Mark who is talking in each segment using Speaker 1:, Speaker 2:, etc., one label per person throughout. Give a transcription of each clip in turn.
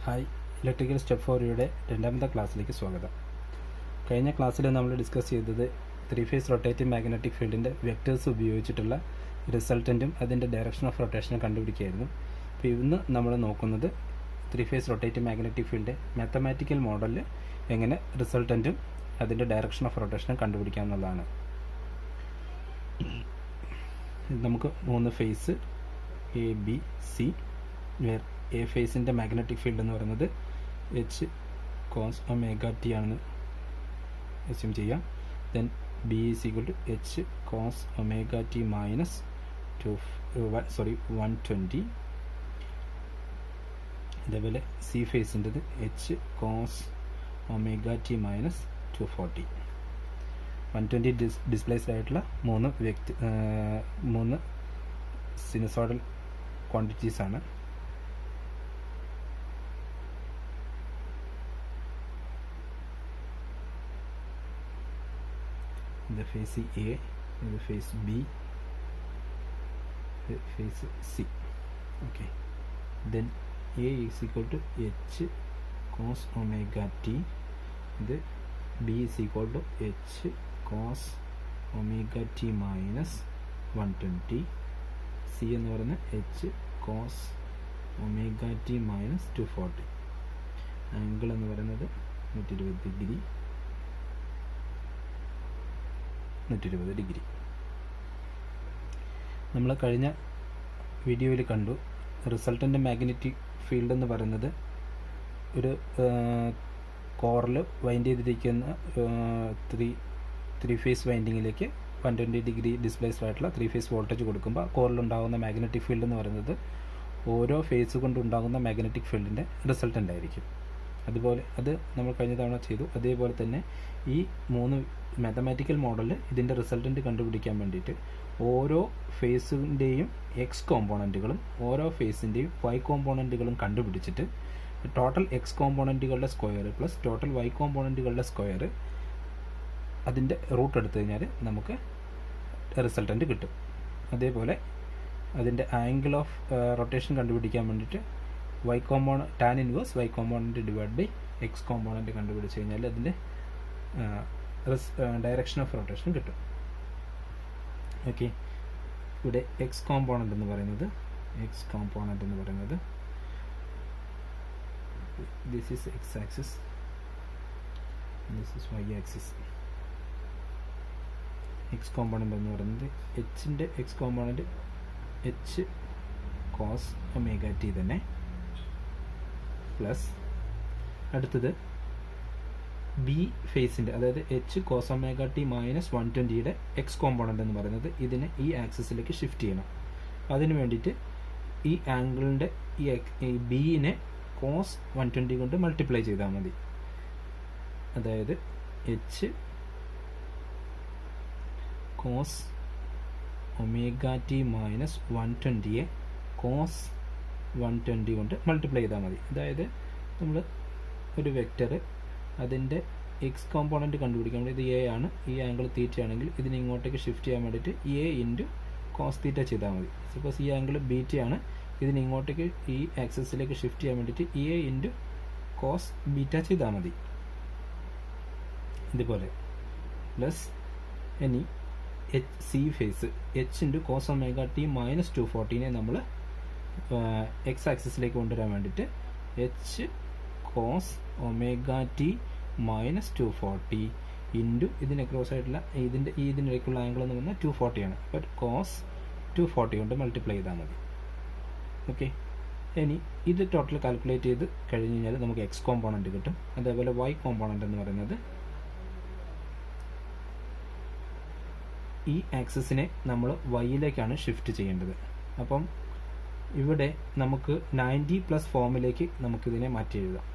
Speaker 1: Hi, electrical step ഫോറിയുടെ രണ്ടാമത്തെ ക്ലാസ്സിലേക്ക് സ്വാഗതം. കഴിഞ്ഞ ക്ലാസ്സിൽ നമ്മൾ ഡിസ്കസ് ചെയ്തത് ത്രീ ഫേസ് റൊട്ടേറ്റിംഗ് മാഗ്നറ്റിക് ഫീൽഡിൻ്റെ വെക്ടേഴ്സ് ഉപയോഗിച്ചിട്ടുള്ള റിസൾട്ടൻറ്റും അതിൻ്റെ ഡയറക്ഷൻ ഓഫ് റൊട്ടേഷനും കണ്ടുപിടിക്കുകയായിരുന്നു. അപ്പോൾ ഇന്ന് നമ്മൾ നോക്കുന്നത് three phase rotating magnetic field mathematical മോഡലിൽ എങ്ങനെ റിസൾട്ടൻറ്റും അതിൻ്റെ ഡയറക്ഷൻ ഓഫ് റൊട്ടേഷനും കണ്ടുപിടിക്കാമെന്നുള്ളതാണ്. നമുക്ക് 3 phase A B C, where A ഫേസിൻ്റെ മാഗ്നറ്റിക് ഫീൽഡ് എന്ന് പറയുന്നത് എച്ച് കോസ് ഒമേഗ ടി ആണെന്ന് അസ്യൂം ചെയ്യാം. Then B is equal to H cos omega T minus 120. അതേപോലെ സി ഫേസിൻ്റെത് H cos omega T minus 240. 120 displaced ആയിട്ടുള്ള മൂന്ന് സിനുസോയ്ഡൽ ക്വാണ്ടിറ്റീസ് ആണ്. The face A, the face B, the face C. Okay. Then A is equal to H cos omega T. The B is equal to H cos omega T minus 120. C എന്ന് പറയുന്നത് H cos omega T minus 240. Angle എന്ന് പറയുന്നത് 120 degree. നമ്മൾ കഴിഞ്ഞ വീഡിയോയിൽ കണ്ടു resultant magnetic field എന്ന് പറയുന്നത് ഒരു കോറിൽ വൈൻഡ് ചെയ്തിരിക്കുന്ന ത്രീ ഫേസ് വൈൻഡിങ്ങിലേക്ക് 120 ഡിഗ്രി ഡിസ്പ്ലേസ്ഡ് ആയിട്ടുള്ള 3 ഫേസ് വോൾട്ടേജ് കൊടുക്കുമ്പോൾ കോറിലുണ്ടാകുന്ന മാഗ്നറ്റിക് ഫീൽഡ് എന്ന് പറയുന്നത് ഓരോ ഫേസ് കൊണ്ടുണ്ടാകുന്ന മാഗ്നറ്റിക് ഫീൽഡിൻ്റെ റിസൾട്ടൻ്റ് ആയിരിക്കും. അതുപോലെ അത് നമ്മൾ കഴിഞ്ഞ തവണ ചെയ്തു. അതേപോലെ തന്നെ ഈ 3 മാത്തമാറ്റിക്കൽ മോഡലിൽ ഇതിൻ്റെ റിസൾട്ടൻ്റ് കണ്ടുപിടിക്കാൻ വേണ്ടിയിട്ട് ഓരോ ഫേസിൻ്റെയും എക്സ് കോമ്പോണൻറ്റുകളും ഓരോ ഫേസിൻ്റെയും വൈ കോമ്പോണൻറ്റുകളും കണ്ടുപിടിച്ചിട്ട് ടോട്ടൽ എക്സ് കോമ്പോണൻറ്റുകളുടെ സ്ക്വയർ പ്ലസ് ടോട്ടൽ വൈ കോമ്പോണൻറ്റുകളുടെ സ്ക്വയർ അതിൻ്റെ റൂട്ട് എടുത്തു കഴിഞ്ഞാൽ നമുക്ക് റിസൾട്ടൻ്റ് കിട്ടും. അതേപോലെ അതിൻ്റെ ആംഗിൾ ഓഫ് റൊട്ടേഷൻ കണ്ടുപിടിക്കാൻ വേണ്ടിയിട്ട് tan inverse Y component divide by X component കണ്ടുപിടിച്ച് കഴിഞ്ഞാൽ അതിൻ്റെ ഡയറക്ഷൻ ഓഫ് റൊട്ടേഷൻ കിട്ടും. ഓക്കെ, ഇവിടെ എക്സ് കോമ്പോണൻ്റ് എന്ന് പറയുന്നത് this is X axis, this is Y axis. X component എന്ന് പറയുന്നത് എച്ചിൻ്റെ X component H cos omega T തന്നെ പ്ലസ് അടുത്തത് ബി ഫേസിൻ്റെ അതായത് H cos omega T minus 120യുടെ എക്സ് കോമ്പോണൻ്റ് എന്ന് പറയുന്നത് ഇതിനെ ഈ ആക്സിസിലേക്ക് ഷിഫ്റ്റ് ചെയ്യണം. അതിന് വേണ്ടിയിട്ട് ഈ ആംഗിളിൻ്റെ ഈ ബിനെ കോസ് 120 കൊണ്ട് മൾട്ടിപ്ലൈ ചെയ്താൽ മതി. അതായത് H cos omega T minus 120യെ കോസ് 120 കൊണ്ട് മൾട്ടിപ്ലൈ ചെയ്താൽ മതി. അതായത് നമ്മൾ ഒരു വെക്റ്റർ അതിൻ്റെ എക്സ് കോമ്പോണൻറ്റ് കണ്ടുപിടിക്കാൻ വേണ്ടി ഇത് എ ആണ്, ഈ ആംഗിൾ തീറ്റ ആണെങ്കിൽ ഇതിനെ ഇങ്ങോട്ടേക്ക് ഷിഫ്റ്റ് ചെയ്യാൻ വേണ്ടിയിട്ട് എ ഇൻറ്റു കോസ് തീറ്റ ചെയ്താൽ മതി. സപ്പോസ് ഈ ആംഗിൾ ബീറ്റ ആണ്, ഇതിനെ ഇങ്ങോട്ടേക്ക് ഈ ആക്സിസിലേക്ക് ഷിഫ്റ്റ് ചെയ്യാൻ വേണ്ടിയിട്ട് എ ഇൻറ്റു കോസ് ബീറ്റ ചെയ്താൽ മതി. ഇതുപോലെ പ്ലസ് ഇനി C phase H into cos omega T minus 240നെ നമ്മൾ എക്സ് ആക്സിസിലേക്ക് കൊണ്ടുവരാൻ വേണ്ടിയിട്ട് H cos omega T minus 240 into ഇതിന് ക്രോസ് ആയിട്ടുള്ള ഇതിനിടയ്ക്കുള്ള ആംഗിൾ എന്ന് പറഞ്ഞാൽ 240 ആണ്. അപ്പോൾ കോസ് 240 കൊണ്ട് മൾട്ടിപ്ലൈ ചെയ്താൽ മതി. ഓക്കെ, ഇനി ഇത് ടോട്ടൽ കാൽക്കുലേറ്റ് ചെയ്ത് കഴിഞ്ഞ് കഴിഞ്ഞാൽ നമുക്ക് എക്സ് കോമ്പോണൻറ്റ് കിട്ടും. അതേപോലെ വൈ കോമ്പോണൻറ്റ് എന്ന് പറയുന്നത് ഈ ആക്സിസിനെ നമ്മൾ വൈയിലേക്കാണ് ഷിഫ്റ്റ് ചെയ്യേണ്ടത്. അപ്പം ഇവിടെ നമുക്ക് 90 പ്ലസ് ഫോമിലേക്ക് നമുക്കിതിനെ മാറ്റി എഴുതാം.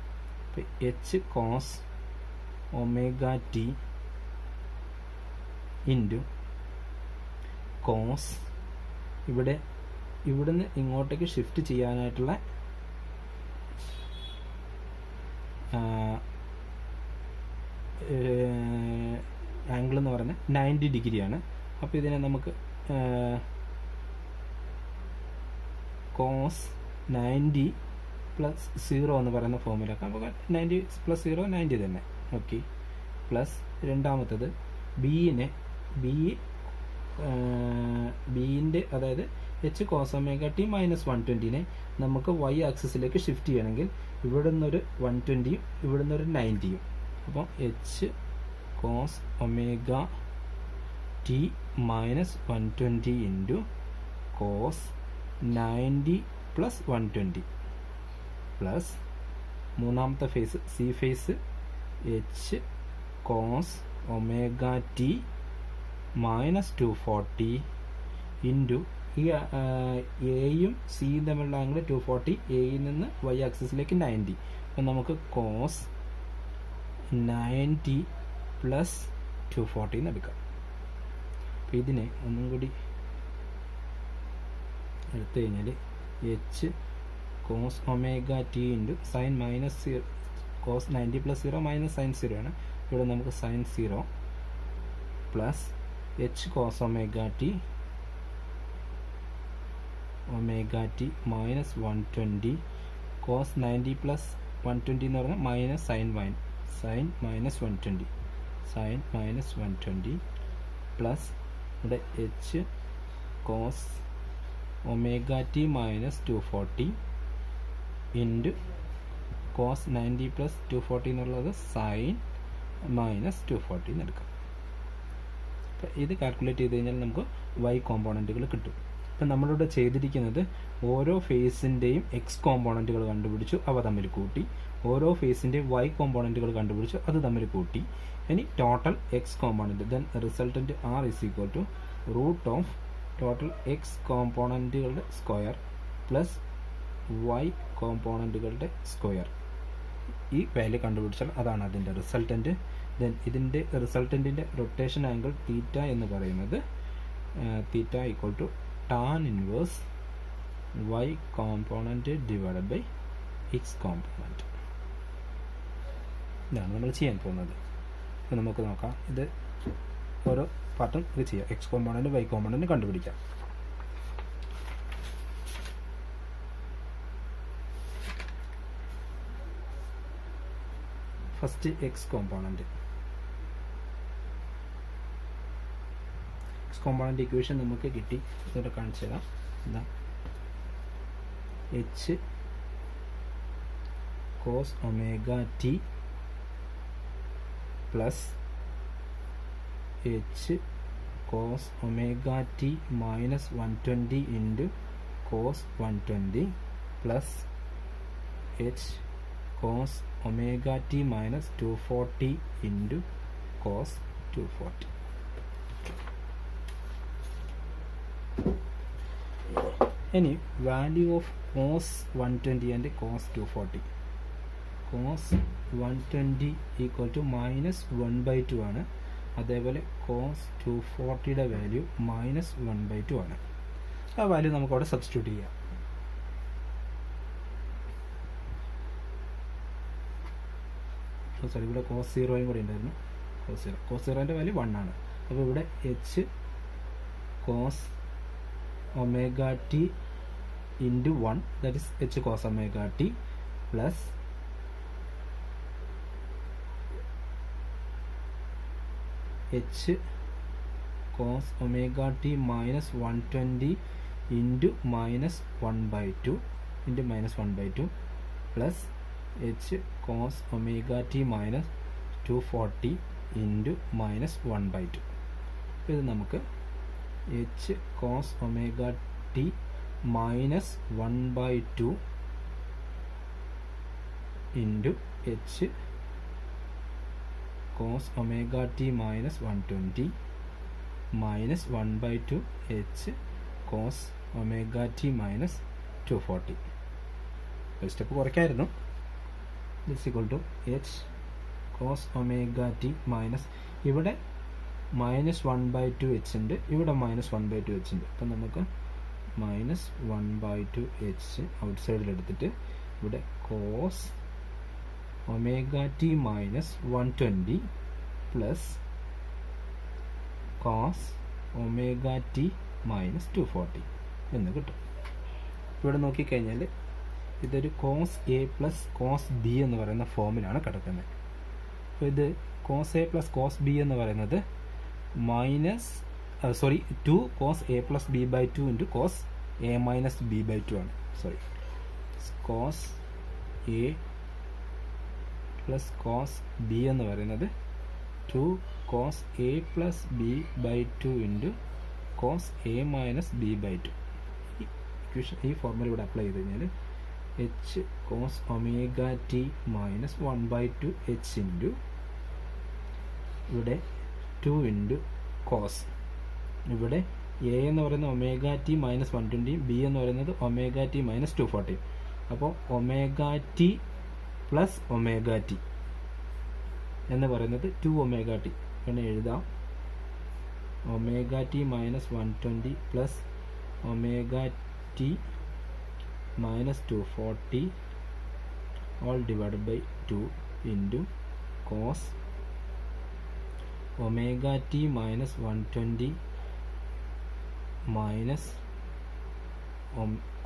Speaker 1: അപ്പോൾ H cos omega T into cos ഇവിടുന്ന് ഇങ്ങോട്ടേക്ക് ഷിഫ്റ്റ് ചെയ്യാനായിട്ടുള്ള ആംഗിൾ എന്ന് പറയുന്നത് 90 ഡിഗ്രിയാണ്. അപ്പോൾ ഇതിനെ നമുക്ക് cos 90 പ്ലസ് 0 എന്ന് പറയുന്ന ഫോമിലാക്കാം. അപ്പോൾ 90 പ്ലസ് 0 90 തന്നെ. ഓക്കെ. പ്ലസ് രണ്ടാമത്തത് ബിൻ്റെ അതായത് H cos omega T minus 120നെ നമുക്ക് y ആക്സിസിലേക്ക് ഷിഫ്റ്റ് ചെയ്യണമെങ്കിൽ ഇവിടെ നിന്നൊരു 120യും ഇവിടെ നിന്നൊരു 90യും. അപ്പോൾ H cos omega T minus 120 into cos 90 plus 120 plus മൂന്നാമത്തെ phase C phase H cos omega T minus 240 into ഈ എയും സിയും തമ്മിലുള്ള ആംഗിൾ 240, എയിൽ നിന്ന് y ആക്സിസിലേക്ക് 90. അപ്പം നമുക്ക് കോസ് 90 പ്ലസ് 240 എന്ന് എടുക്കാം. അപ്പം ഇതിനെ ഒന്നും കൂടി എടുത്തു കഴിഞ്ഞാൽ H cos omega T into sine minus 0 cos 90 plus 0 minus sine 0 ആണ്. ഇവിടെ നമുക്ക് sine 0 plus H cos omega T minus 120 cos 90 plus 120 എന്ന് പറഞ്ഞാൽ മൈനസ് സൈൻ മൈനസ് 120 പ്ലസ് ഇവിടെ H cos omega T minus 240 into cos 90 plus 240 എന്നുള്ളത് sign minus 240 എന്ന് എടുക്കാം. അപ്പം ഇത് കാൽക്കുലേറ്റ് ചെയ്ത് കഴിഞ്ഞാൽ നമുക്ക് y കോമ്പോണൻറ്റുകൾ കിട്ടും. അപ്പം നമ്മളിവിടെ ചെയ്തിരിക്കുന്നത് ഓരോ ഫേസിൻ്റെയും എക്സ് കോമ്പോണൻറ്റുകൾ കണ്ടുപിടിച്ചു, അവ തമ്മിൽ കൂട്ടി. ഓരോ ഫേസിൻ്റെയും y കോമ്പോണൻറ്റുകൾ കണ്ടുപിടിച്ചു, അത് തമ്മിൽ കൂട്ടി. ഇനി total X component, then resultant R is equal to root of total X കോമ്പോണൻറ്റുകളുടെ സ്ക്വയർ പ്ലസ് y കോമ്പോണൻറ്റുകളുടെ സ്ക്വയർ. ഈ വാല്യൂ കണ്ടുപിടിച്ചാൽ അതാണ് അതിൻ്റെ റിസൾട്ടൻറ്റ്. ദെൻ ഇതിൻ്റെ റിസൾട്ടൻറ്റിൻ്റെ റൊട്ടേഷൻ ആംഗിൾ തീറ്റ എന്ന് പറയുന്നത് theta equal to tan inverse y component divided by X component. ഇതാണ് നമ്മൾ ചെയ്യാൻ പോകുന്നത്. അപ്പോൾ നമുക്ക് നോക്കാം, ഇത് ഓരോ പാർട്ടും ഇത് ചെയ്യാം. എക്സ് കോമ്പോണൻറ്റ് y കോമ്പോണൻറ്റ് കണ്ടുപിടിക്കാം. ഫസ്റ്റ് എക്സ് കോമ്പോണൻറ്റ് ഇക്വേഷൻ നമുക്ക് കിട്ടി. ഇതോടെ കാണിച്ചു തരാം. എന്താ H cos omega T plus H cos omega T minus 120 into cos 120 plus H cos omega T minus 240 into cos 240. ഇനി value of cos 120 and cos 240. Cos 120 equal to minus 1/2 ആണ്. അതേപോലെ cos 240യുടെ value minus 1/2 ആണ്. ആ value നമുക്കവിടെ substitute ചെയ്യാം. Sorry, ഇവിടെ cos 0യും കൂടി ഉണ്ടായിരുന്നു. കോസ് 0ൻ്റെ വാല്യൂ 1 ആണ്. അപ്പോൾ ഇവിടെ H cos omega T into 1, that is H cos omega T plus H cos omega T minus 120 into minus 1/2 plus H cos omega T minus 240 into minus 1/2. ഇത് നമുക്ക് H cos omega T minus 1/2 into H cos omega T minus 120 minus 1/2 H cos omega T minus 240. Step കുറയ്ക്കായിരുന്നു. This equal to H cos omega T minus, ഇവിടെ minus 1/2 H ഉണ്ട്, ഇവിടെ minus 1/2 H ഉണ്ട്. അപ്പം നമുക്ക് minus 1/2 H out സൈഡിൽ എടുത്തിട്ട് ഇവിടെ cos omega T minus 120 plus cos omega T minus 240 എന്ന് കിട്ടും. ഇവിടെ നോക്കിക്കഴിഞ്ഞാൽ ഇതൊരു cos A plus cos B എന്ന് പറയുന്ന ഫോമിലാണ് കിടക്കുന്നത്. അപ്പോൾ ഇത് cos A plus cos B എന്ന് പറയുന്നത് two cos A plus B by two into cos A minus B by two ആണ്. കോസ് എ പ്ലസ് കോസ് ബി എന്ന് പറയുന്നത് two cos A plus B by two into cos A minus B by two. ഈ formula ഇവിടെ apply ചെയ്ത് കഴിഞ്ഞാൽ H cos omega T minus 1/2 H into ഇവിടെ 2 into cos, ഇവിടെ എ എന്ന് പറയുന്നത് ഒമേഗ ടി മൈനസ് 120, ബി എന്ന് പറയുന്നത് ഒമേഗ ടി മൈനസ് 240. അപ്പോൾ omega T plus omega T എന്ന് പറയുന്നത് 2 ഒമേഗ ടി എന്ന് എഴുതാം. Omega T minus 120 plus omega T minus 240 all divided by 2 into cos omega t minus 120 minus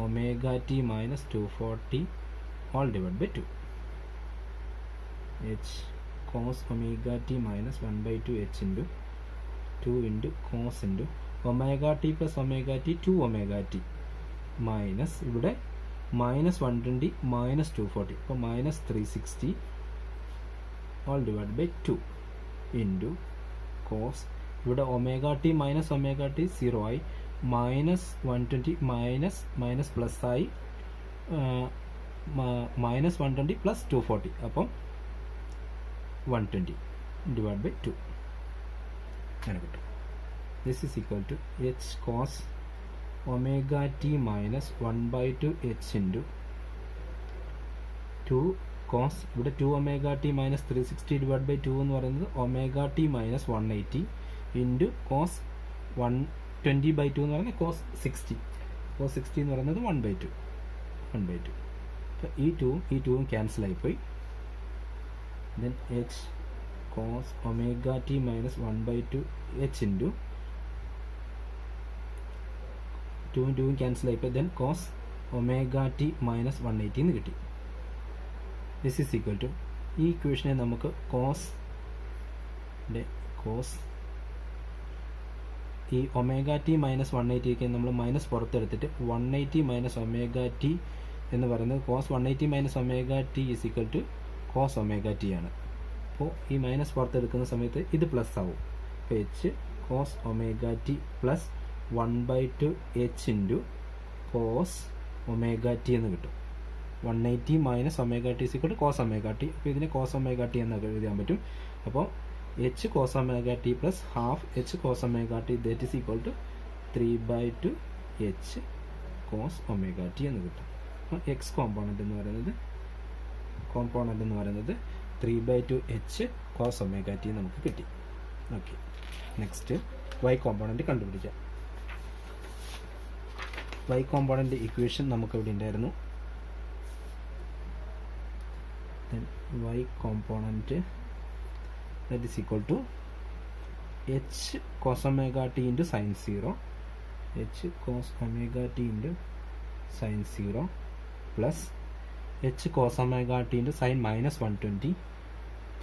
Speaker 1: omega t minus 240 all divided by 2 h cos omega t minus 1/2 h into 2 into cos into omega t plus omega t 2 omega t minus ഇവിടെ minus 120 minus 240, അപ്പോൾ minus 360 all divided by 2 into cos, ഇവിടെ omega t minus omega t 0 ആയി, minus 120 minus plus ആയി, minus 120 plus 240, അപ്പം 120 divided by 2 അങ്ങനെ കിട്ടും. This is equal to h cos omega t minus 1/2 h into 2 cos, ഇവിടെ 2 omega t minus 360 divided by 2 എന്ന് പറയുന്നത് omega t minus 180 into cos 120 by 2 എന്ന് പറയുന്നത് cos 60 എന്ന് പറയുന്നത് 1/2. അപ്പോൾ ഈ 2 ക്യാൻസൽ ആയിപ്പോയി. then h cos omega t minus 1/2 h into 2 cancel ആയിപ്പോൾ then cos omega t minus 180 എന്ന് കിട്ടി. this is equal to, ഈ ഇക്വേഷനെ നമുക്ക് cos ഈ ഒമേഗ ടി മൈനസ് 180 നമ്മൾ മൈനസ് പുറത്തെടുത്തിട്ട് 180 മൈനസ് ഒമേഗ ടി എന്ന് പറയുന്നത് cos 180 minus omega T is equal to cos omega T ആണ്. അപ്പോൾ ഈ മൈനസ് പുറത്തെടുക്കുന്ന സമയത്ത് ഇത് പ്ലസ് ആവും. അപ്പോൾ H cos omega T plus 1/2 h into cos omega T എന്ന് കിട്ടും. 180 മൈനസ് ഒമേഗ ടി സിക്കോട്ട് കോസ് ഒമേഗ ടി, അപ്പോൾ ഇതിനെ കോസ് ഒമേഗ ടി എന്ന് എഴുതാൻ പറ്റും. അപ്പോൾ H cos omega T plus half H cos omega T that is equal to 3/2 H cos omega T എന്ന് കിട്ടും. അപ്പോൾ എക്സ് കോമ്പോണൻ്റ് എന്ന് പറയുന്നത് 3/2 എച്ച് കോസ് ഒമേഗ ടി നമുക്ക് കിട്ടി. ഓക്കെ, നെക്സ്റ്റ് വൈ കോമ്പോണൻ്റ് കണ്ടുപിടിക്കാം. y കോമ്പോണൻ്റ് ഇക്വേഷൻ നമുക്ക് ഇവിടെ ഉണ്ടായിരുന്നു. y component that is equal to h cos omega t into sin 0, h cos omega t into sin 0 plus h cos omega t into sin minus 120,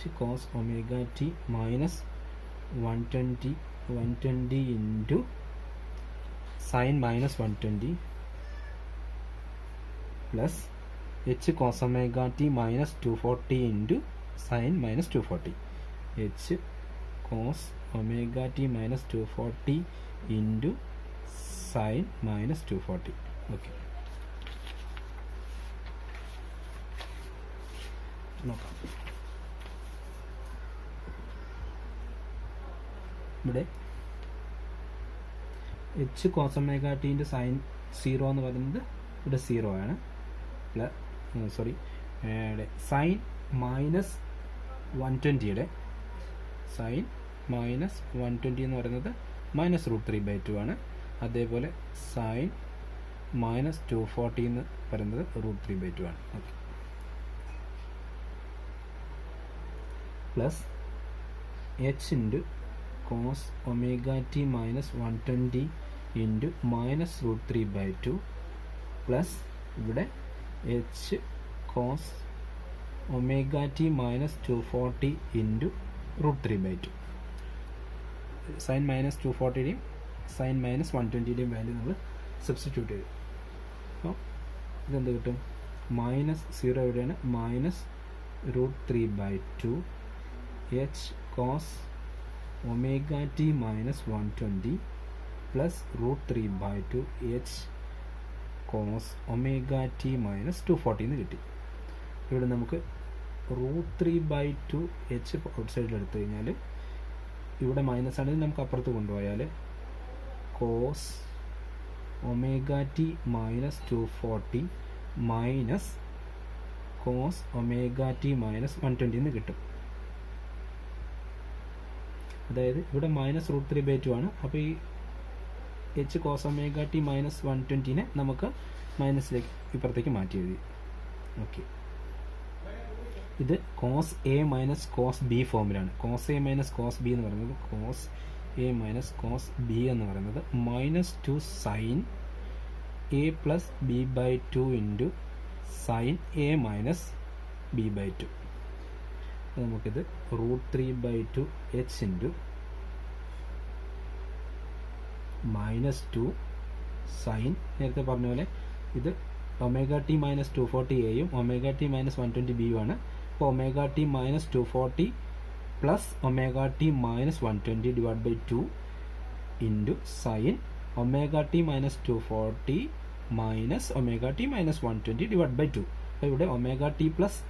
Speaker 1: h cos omega t minus 120 into sin minus 120 plus h cos omega t minus 240 into sin minus 240, h cos omega t minus 240 into sin minus 240. Okay, നോക്കാം. ഇവിടെ H cos omega T into sine 0 എന്ന് പറയുന്നത് ഇവിടെ 0 ആണ്. Sine minus 120യുടെ sine minus 120 എന്ന് പറയുന്നത് minus √3/2 ആണ്. അതേപോലെ സൈൻ മൈനസ് 240 എന്ന് പറയുന്നത് √3/2 ആണ്. Okay, plus H into cos omega T minus 120 into minus √3/2 plus ഇവിടെ h cos omega t minus 240 into root 3 by 2. Sin minus 240 sin minus 120 value നമ്മൾ സബ്സ്റ്റിറ്റ്യൂട്ട് ചെയ്തു. അപ്പോൾ ഇതെന്ത് കിട്ടും? മൈനസ് 0 എവിടെയാണ്? Minus root 3 by 2 h cos omega t minus 120 plus root 3 by 2 h cos omega t minus 240 എന്ന് കിട്ടി. ഇവിടെ നമുക്ക് റൂട്ട് 3 by 2 h ഔട്ട് സൈഡിൽ എടുത്തു കഴിഞ്ഞാൽ ഇവിടെ മൈനസ് ആണെങ്കിൽ നമുക്ക് അപ്പുറത്ത് കൊണ്ടുപോയാൽ cos omega t minus 240 minus cos omega t minus 120 എന്ന് കിട്ടും. അതായത് ഇവിടെ മൈനസ് റൂട്ട് 3 by 2 ആണ്. അപ്പോൾ ഈ h cos omega t minus 120 നമുക്ക് മൈനസിലേക്ക് ഇപ്പുറത്തേക്ക് മാറ്റി എഴുതി. ഓക്കെ, ഇത് cos A minus cos B ഫോമിലാണ്. Cos A minus cos B എന്ന് പറയുന്നത് cos A minus cos B എന്ന് പറയുന്നത് minus 2 sine A plus B by 2 into sine A minus B by 2. നമുക്കിത് root 3 by 2 H into minus 2 sine, നേരത്തെ പറഞ്ഞ പോലെ ഇത് ഒമേഗ ടി മൈനസ് 240 എയും ഒമേഗ ടി മൈനസ് 120 ബിയും ആണ്. അപ്പോൾ omega T minus 240 plus omega T minus 120 divide by 2 into sine omega T minus 240 minus omega T minus 120 divide by 2. അപ്പോൾ ഇവിടെ omega T plus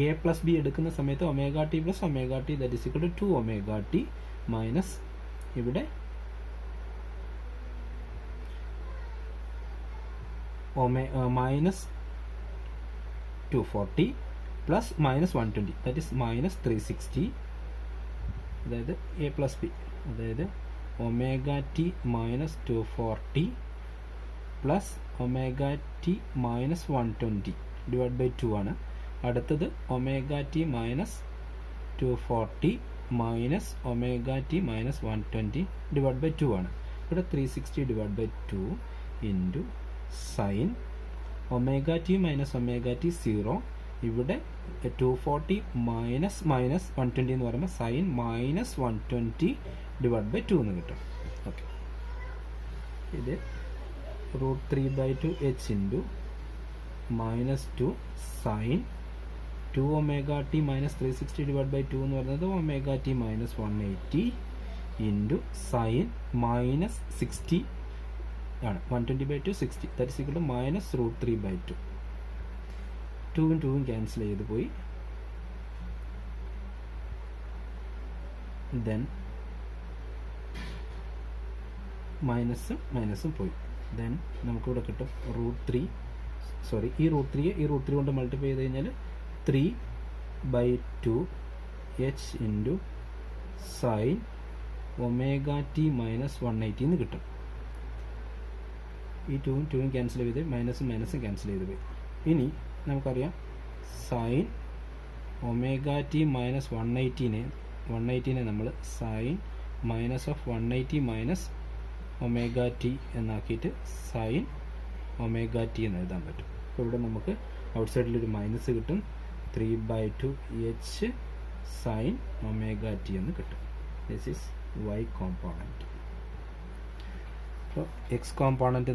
Speaker 1: A plus B എടുക്കുന്ന സമയത്ത് omega T plus omega T that is equal to 2 omega T minus ഇവിടെ minus 240 plus minus 120 that is minus 360. അതായത് A plus B, അതായത് omega T minus 240 plus omega T minus 120 divide by 2 ആണ്. അടുത്തത് omega T minus 240 minus omega T minus 120 divide by 2 ആണ്. ഇവിടെ 360 divide by 2 into sine omega T minus omega T 0. ഇവിടെ 240 minus minus 120 എന്ന് പറയുമ്പോൾ sign minus 120 divide by 2 എന്ന് കിട്ടും. Okay, ഇത് root 3 by 2 H into minus 2 sine 2 omega T minus 360 divide by 2 എന്ന് പറയുന്നത് omega T minus 180 into sine minus 60 ആണ്. 120 by 2 60 that is equal to minus root 3 by 2. 2ഉം 2ഉം ക്യാൻസൽ ചെയ്ത് പോയി. ദെൻ മൈനസും മൈനസും പോയി. ദെൻ നമുക്കിവിടെ കിട്ടും റൂട്ട് 3, സോറി ഈ റൂട്ട് 3 കൊണ്ട് മൾട്ടിപ്ലൈ ചെയ്ത് കഴിഞ്ഞാൽ 3 by 2 H into sine omega T minus 180 എന്ന് കിട്ടും. ഈ 2ഉം 2ഉം ക്യാൻസൽ ചെയ്ത് മൈനസും മൈനസും ക്യാൻസൽ ചെയ്ത് പോയി. ഇനി നമുക്കറിയാം സൈൻ ഒമേഗ ടി മൈനസ് 180 നമ്മൾ sine minus of 180 minus omega T എന്നാക്കിയിട്ട് സൈൻ ഒമേഗ ടി എന്ന് എഴുതാൻ പറ്റും. അപ്പോൾ ഇവിടെ നമുക്ക് ഔട്ട് സൈഡിലൊരു മൈനസ് കിട്ടും. 3 by 2 H sine omega T എന്ന് കിട്ടും. This is Y component. അപ്പോൾ എക്സ് കോമ്പോണൻറ്റ്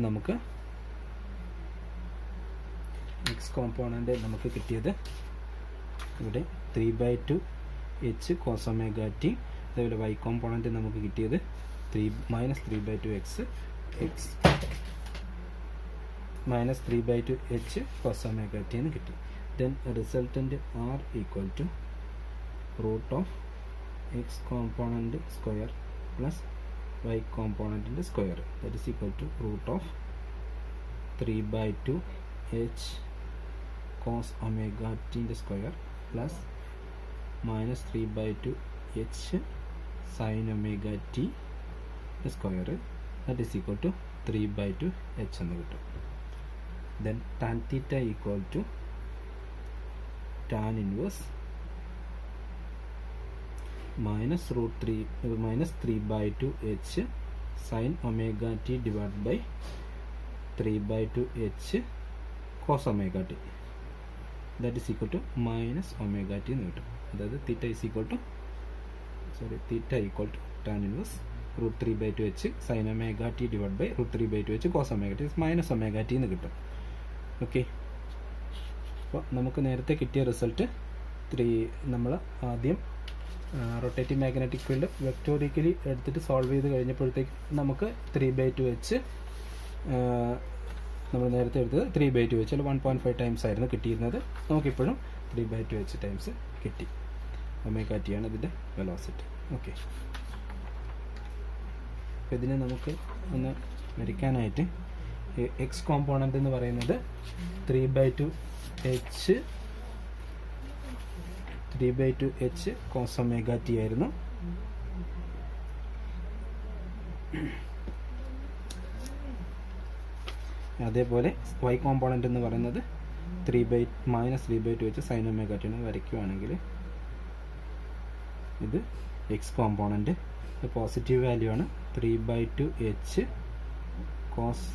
Speaker 1: നമുക്ക് കിട്ടിയത് ഇവിടെ 3 by 2 H cos omega T. അതേപോലെ വൈ കോമ്പോണൻറ്റ് നമുക്ക് കിട്ടിയത് minus 3 by 2 X minus 3 by 2 H cos omega T എന്ന് കിട്ടി. Then resultant R equal to root of X component square plus y കോമ്പോണൻറ്റിൻ്റെ square that is equal to root of 3 by 2 H cos omega ടിൻ്റെ square plus minus 3 by 2 H sine omega T square that is equal to 3 by 2 H എന്ന് കിട്ടും. Then tan theta equal to tan inverse minus root 3 minus 3 by 2 h sin omega t divided by 3 by 2 h cos omega T, that is equal to minus omega T എന്ന് കിട്ടും. അതായത് theta equal to tan inverse √3/2h sine omega T divide by √3/2h cos omega T minus omega T എന്ന് കിട്ടും. Okay, അപ്പോൾ നമുക്ക് നേരത്തെ കിട്ടിയ result നമ്മൾ ആദ്യം റൊട്ടേറ്റിംഗ് മാഗ്നറ്റിക് ഫീൽഡ് വെക്ടോറിക്കലി എടുത്തിട്ട് സോൾവ് ചെയ്ത് കഴിഞ്ഞപ്പോഴത്തേക്ക് നമുക്ക് 3/2h നമ്മൾ നേരത്തെ എടുത്തത് 3/2h അല്ല 1.5 ടൈംസ് ആയിരുന്നു കിട്ടിയിരുന്നത്. നമുക്കിപ്പോഴും 3/2h ടൈംസ് കിട്ടി. ഒമേഗ ടി ആണ് ഇതിൻ്റെ വെലോസിറ്റി. ഓക്കെ, അപ്പോൾ ഇതിനെ നമുക്ക് ഒന്ന് വരയ്ക്കാനായിട്ട് എക്സ് കോമ്പോണൻ്റ് എന്ന് പറയുന്നത് 3/2h കോസ് ഒമേഗ ടി ആയിരുന്നു. അതേപോലെ വൈ കോമ്പോണൻ്റ് എന്ന് പറയുന്നത് -3/2h സൈൻ ഒമേഗ ടി ആണ്. വരയ്ക്കുവാണെങ്കിൽ ഇത് എക്സ് കോമ്പോണൻ്റ് പോസിറ്റീവ് വാല്യൂ ആണ്, 3/2h കോസ്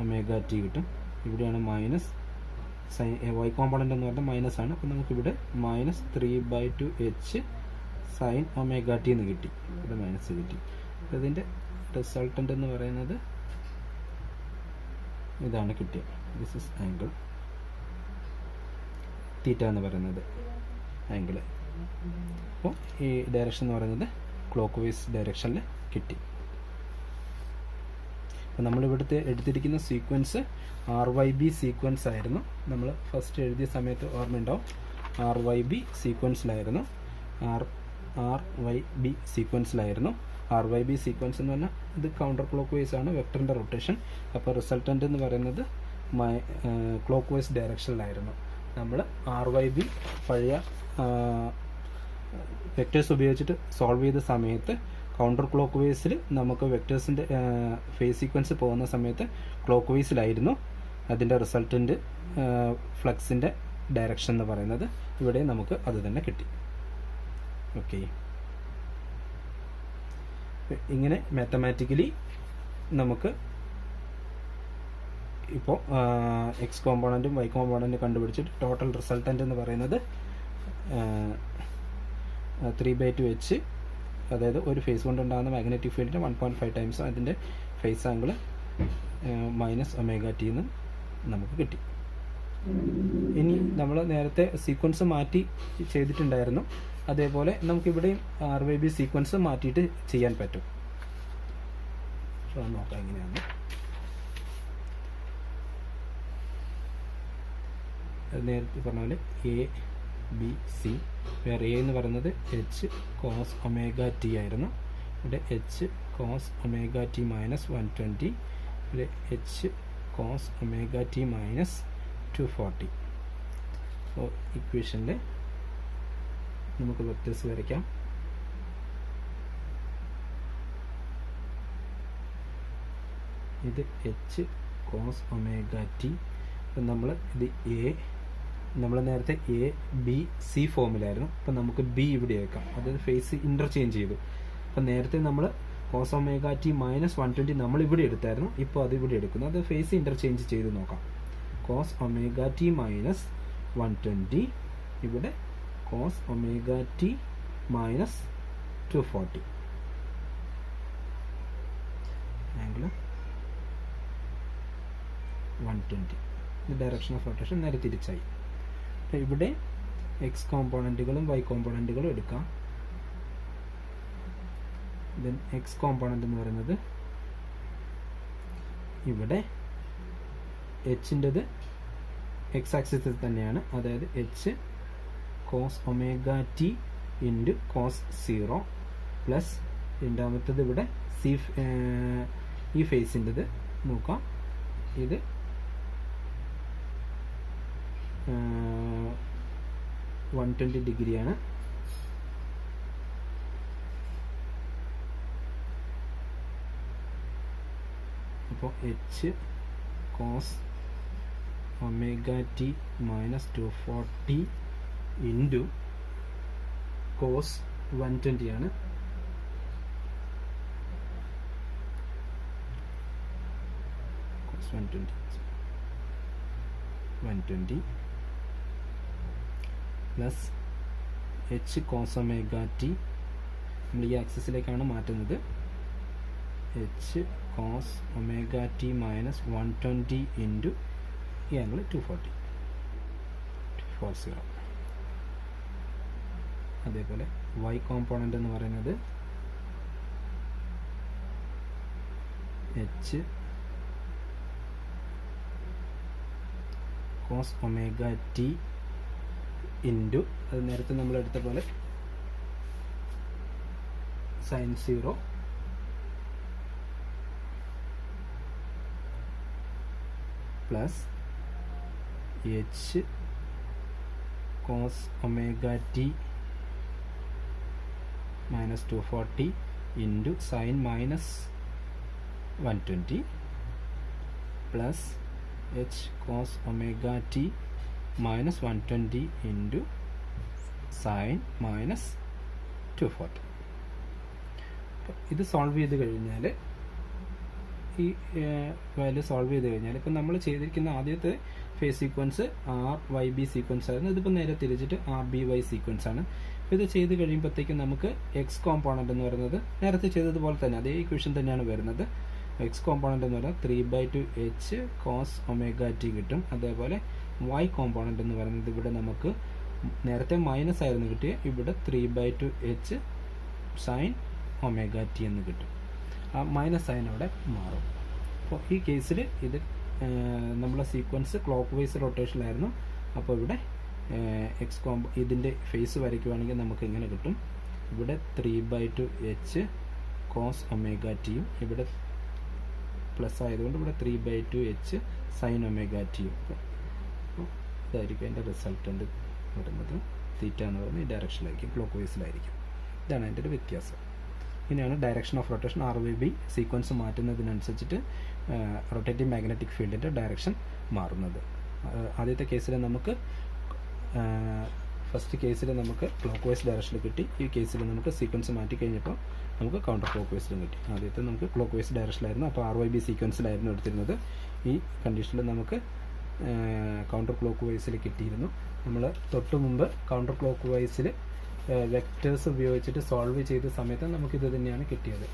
Speaker 1: ഒമേഗ ടി കിട്ടും. ഇവിടെയാണ് മൈനസ്, വൈ കോമ്പോണൻ്റ് എന്ന് പറഞ്ഞാൽ മൈനസ് ആണ്. അപ്പോൾ നമുക്കിവിടെ -3/2h സൈൻ ഒമേഗ ടി എന്ന് കിട്ടി, ഇവിടെ മൈനസ് കിട്ടി. ഇതിൻ്റെ റിസൾട്ടൻ്റ് എന്ന് പറയുന്നത് ഇതാണ് കിട്ടിയത്. ദിസ് ഇസ് ആംഗിൾ തീറ്റ എന്ന് പറയുന്നത് ആംഗിൾ. അപ്പോൾ ഈ ഡയറക്ഷൻ എന്ന് പറയുന്നത് ക്ലോക്ക് വൈസ് ഡയറക്ഷനിൽ കിട്ടി. അപ്പോൾ നമ്മളിവിടുത്തെ എടുത്തിരിക്കുന്ന സീക്വൻസ് RYB സീക്വൻസ് ആയിരുന്നു. നമ്മൾ ഫസ്റ്റ് എഴുതിയ സമയത്ത് ഓർമ്മയുണ്ടാവും, RYB സീക്വൻസിലായിരുന്നു. RYB സീക്വൻസ് എന്ന് പറഞ്ഞാൽ ഇത് കൗണ്ടർ ക്ലോക്ക് വൈസ് ആണ്, വെക്ടറിൻ്റെ റൊട്ടേഷൻ. അപ്പോൾ റിസൾട്ടൻ്റ് എന്ന് പറയുന്നത് ക്ലോക്ക് വൈസ് ഡയറക്ഷനിലായിരുന്നു. നമ്മൾ RYB പഴയ വെക്ടേഴ്സ് ഉപയോഗിച്ചിട്ട് സോൾവ് ചെയ്ത സമയത്ത് കൗണ്ടർ ക്ലോക്ക് വൈസിൽ നമുക്ക് വെക്ടേഴ്സിൻ്റെ ഫേസ് സീക്വൻസ് പോകുന്ന സമയത്ത് ക്ലോക്ക് വൈസിലായിരുന്നു അതിൻ്റെ റിസൾട്ടൻ്റ് ഫ്ലക്സിൻ്റെ ഡയറക്ഷൻ എന്ന് പറയുന്നത്. ഇവിടെ നമുക്ക് അത് തന്നെ കിട്ടി. ഓക്കെ, ഇങ്ങനെ മാത്തമാറ്റിക്കലി നമുക്ക് ഇപ്പോൾ എക്സ് കോമ്പോണൻറ്റും വൈ കോമ്പോണൻറ്റും കണ്ടുപിടിച്ചിട്ട് ടോട്ടൽ റിസൾട്ടൻ്റ് എന്ന് പറയുന്നത് 3/2h, അതായത് ഒരു ഫേസ് കൊണ്ടുണ്ടാകുന്ന മാഗ്നറ്റിക് ഫീൽഡിൻ്റെ 1.5 ടൈംസ് അതിൻ്റെ phase angle minus omega T എന്ന് നമുക്ക് കിട്ടി. ഇനി നമ്മൾ നേരത്തെ സീക്വൻസ് മാറ്റി ചെയ്തിട്ടുണ്ടായിരുന്നു, അതേപോലെ നമുക്കിവിടെയും RYB സീക്വൻസ് മാറ്റിയിട്ട് ചെയ്യാൻ പറ്റും. നോക്കാം എങ്ങനെയാണ്. നേരത്തെ പറഞ്ഞ പോലെ ABC, വേറെ A എന്ന് പറയുന്നത് H കോസ് ഒമേഗ ടി ആയിരുന്നു. ഇവിടെ H cos omega T minus 120, ഇവിടെ H cos omega T minus 240. അപ്പോൾ ഇക്വേഷനിൽ നമുക്ക് വെക്ടേഴ്സ് വരയ്ക്കാം. ഇത് H കോസ് ഒമേഗ ടി. അപ്പം നമ്മൾ ഇത് നമ്മൾ നേരത്തെ ABC ഫോമിലായിരുന്നു. അപ്പം നമുക്ക് B ഇവിടെ വെക്കാം, അതായത് ഫേസ് ഇൻ്റർചേഞ്ച് ചെയ്തു. അപ്പം നേരത്തെ നമ്മൾ കോസ് ഒമേഗ ടി മൈനസ് 120 നമ്മൾ ഇവിടെ എടുത്തായിരുന്നു, ഇപ്പോൾ അത് ഇവിടെ എടുക്കുന്നു. അത് ഫേസ് ഇൻ്റർചേഞ്ച് ചെയ്ത് നോക്കാം. കോസ് ഒമേഗ ടി മൈനസ് 120, ഇവിടെ cos omega T minus 240. Angle 120. Direction of rotation നേരെ തിരിച്ചായി. അപ്പോൾ ഇവിടെ എക്സ് കോമ്പോണൻറ്റുകളും വൈ കോമ്പോണൻറ്റുകളും എടുക്കാം. ദെൻ എക്സ് കോമ്പോണൻ്റ് എന്ന് പറയുന്നത് ഇവിടെ എച്ചിൻ്റെത് എക്സ് ആക്സിസിൽ തന്നെയാണ്, അതായത് H cos omega T into cos 0 plus രണ്ടാമത്തത് ഇവിടെ ഈ ഫേസിൻ്റെത് നോക്കാം. ഇത് 120 ഡിഗ്രിയാണ്. അപ്പോൾ H cos omega T minus 240 into cos 120 ആണ്. Cos 120 120 plus H cos omega T, നമ്മൾ ഈ ആക്സിസിലേക്കാണ് മാറ്റുന്നത്, H cos omega T minus 120 into ഈ ആംഗിൾ 240. അതേപോലെ y കോമ്പോണൻ്റ് എന്ന് പറയുന്നത് H cos omega T into, അത് നേരത്തെ നമ്മൾ എടുത്ത പോലെ sine 0 plus H cos omega T minus 240 into sine minus 120 plus H cos omega T minus 120 into sine minus 240. ഇത് സോൾവ് ചെയ്ത് കഴിഞ്ഞാൽ, ഈ വാല്യൂ സോൾവ് ചെയ്ത് കഴിഞ്ഞാൽ, ഇപ്പം നമ്മൾ ചെയ്തിരിക്കുന്ന ആദ്യത്തെ ഫേസ് സീക്വൻസ് RYB സീക്വൻസ് ആയിരുന്നു. ഇതിപ്പോൾ നേരെ തിരിച്ചിട്ട് RBY സീക്വൻസ് ആണ്. ഇത് ചെയ്ത് കഴിയുമ്പോഴത്തേക്കും നമുക്ക് എക്സ് കോമ്പോണൻ്റ് എന്ന് പറയുന്നത് നേരത്തെ ചെയ്തതുപോലെ തന്നെ അതേ ഇക്വേഷൻ തന്നെയാണ് വരുന്നത്. എക്സ് കോമ്പോണൻ്റ് എന്ന് പറയുന്നത് 3/2 എച്ച് കോസ് ഒമേഗ ടി കിട്ടും. അതേപോലെ y കോമ്പോണൻ്റ് എന്ന് പറയുന്നത് ഇവിടെ നമുക്ക് നേരത്തെ മൈനസ് ആയിരുന്നു കിട്ടിയ, ഇവിടെ 3/2 എച്ച് സൈൻ ഒമേഗ ടി എന്ന് കിട്ടും. ആ മൈനസ് സൈൻ അവിടെ മാറും. അപ്പോൾ ഈ കേസിൽ ഇത് നമ്മളെ സീക്വൻസ് ക്ലോക്ക് വൈസ് റൊട്ടേഷനിലായിരുന്നു. അപ്പോൾ ഇവിടെ ഇതിൻ്റെ ഫേസ് വരയ്ക്കുവാണെങ്കിൽ നമുക്ക് ഇങ്ങനെ കിട്ടും. ഇവിടെ 3/2 എച്ച് കോസ് ഒമേഗ ടിയും ഇവിടെ പ്ലസ് ആയതുകൊണ്ട് ഇവിടെ 3/2 എച്ച് സൈൻ ഒമേഗ ടിയും. ഇതായിരിക്കും അതിൻ്റെ റിസൾട്ടൻ്റ് വരുന്നത്. തീറ്റ എന്ന് പറയുന്നത് ഈ ഡയറക്ഷനിലായിരിക്കും, ക്ലോക്ക് വൈസിലായിരിക്കും. ഇതാണ് അതിൻ്റെ ഒരു വ്യത്യാസം. ഇങ്ങനെയാണ് direction of rotation RYB sequence മാറ്റുന്നതിനനുസരിച്ചിട്ട് റൊട്ടേറ്റിംഗ് മാഗ്നറ്റിക് ഫീൽഡിൻ്റെ ഡയറക്ഷൻ മാറുന്നത്. ആദ്യത്തെ കേസിൽ നമുക്ക് ഫസ്റ്റ് കേസിൽ നമുക്ക് ക്ലോക്ക് വൈസ് ഡയറക്ഷനിൽ കിട്ടി. ഈ കേസിൽ നമുക്ക് സീക്വൻസ് മാറ്റി കഴിഞ്ഞപ്പോൾ നമുക്ക് കൗണ്ടർ ക്ലോക്ക് വൈസിലും കിട്ടി. ആദ്യത്തെ നമുക്ക് ക്ലോക്ക് വൈസ് ഡയറക്ഷനിലായിരുന്നു, അപ്പോൾ RYB സീക്വൻസിലായിരുന്നു എടുത്തിരുന്നത്. ഈ കണ്ടീഷനിൽ നമുക്ക് കൗണ്ടർ ക്ലോക്ക് വൈസിൽ കിട്ടിയിരുന്നു. നമ്മൾ തൊട്ട് മുമ്പ് കൗണ്ടർ ക്ലോക്ക് വൈസിൽ വെക്റ്റേഴ്സ് ഉപയോഗിച്ചിട്ട് സോൾവ് ചെയ്ത സമയത്ത് നമുക്കിത് തന്നെയാണ് കിട്ടിയത്.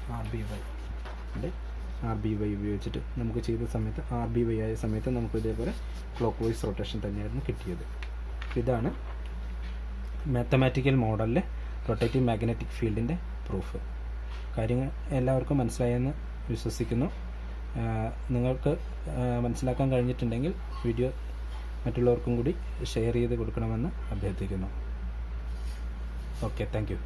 Speaker 1: RBY ഉപയോഗിച്ചിട്ട് നമുക്ക് ചെയ്ത സമയത്ത് RBY ആയ സമയത്ത് നമുക്ക് ഇതേപോലെ ക്ലോക്ക് വൈസ് റൊട്ടേഷൻ തന്നെയായിരുന്നു കിട്ടിയത്. ഇതാണ് മാത്തമാറ്റിക്കൽ മോഡലിലെ റൊട്ടേറ്റിംഗ് മാഗ്നറ്റിക് ഫീൽഡിൻ്റെ പ്രൂഫ്. കാര്യങ്ങൾ എല്ലാവർക്കും മനസ്സിലായെന്ന് വിശ്വസിക്കുന്നു. നിങ്ങൾക്ക് മനസ്സിലാക്കാൻ കഴിഞ്ഞിട്ടുണ്ടെങ്കിൽ വീഡിയോ മറ്റുള്ളവർക്കും കൂടി ഷെയർ ചെയ്ത് കൊടുക്കണമെന്ന് അഭ്യർത്ഥിക്കുന്നു. Okay, thank you.